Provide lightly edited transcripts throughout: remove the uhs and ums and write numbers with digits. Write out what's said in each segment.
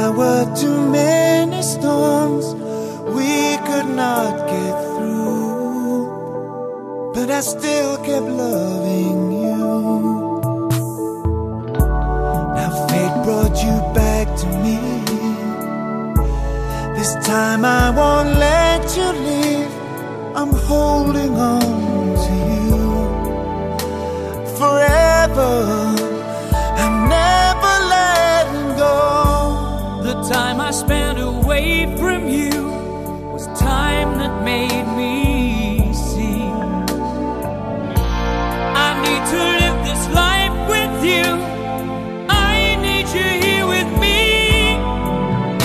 there were too many storms we could not get through, but I still kept loving you. Now fate brought you back to me. This time I won't let you leave. I'm holding on to you forever. I'm never letting go. The time I spent away from you was time that made me see I need to live this life with you. I need you here with me.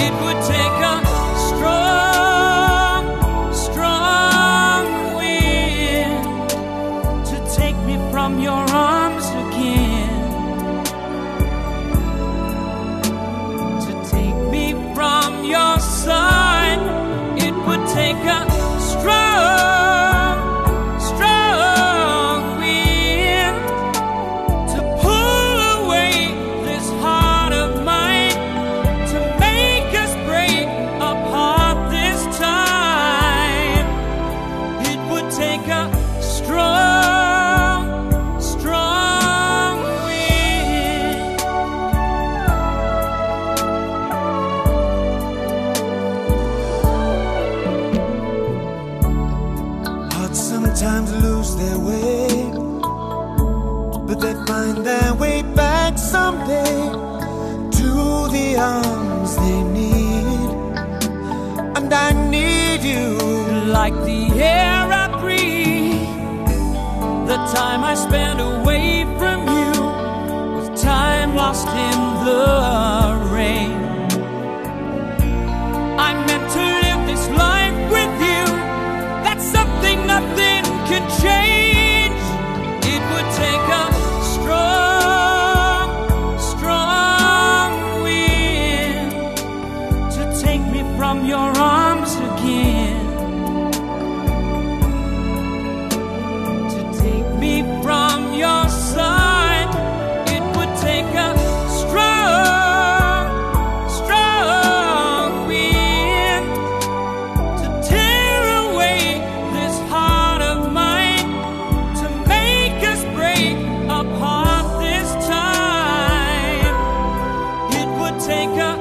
It would take a strong, strong wind to take me from your arms again, to take me from your side. It would take a strong, strong wind to pull away this heart of mine, to make us break apart this time. It would take a strong, strong wind. Hearts sometimes lose their way, but they find their way back someday to the arms they need. And I need you Like the air I breathe, the time I spent away from you was time lost in the rain. I'm meant to live this life with you. That's something nothing can change. It would take a strong, strong wind to take me from your arms again, to take me from your side. It would take a strong, strong wind to tear away this heart of mine, to make us break apart this time. It would take a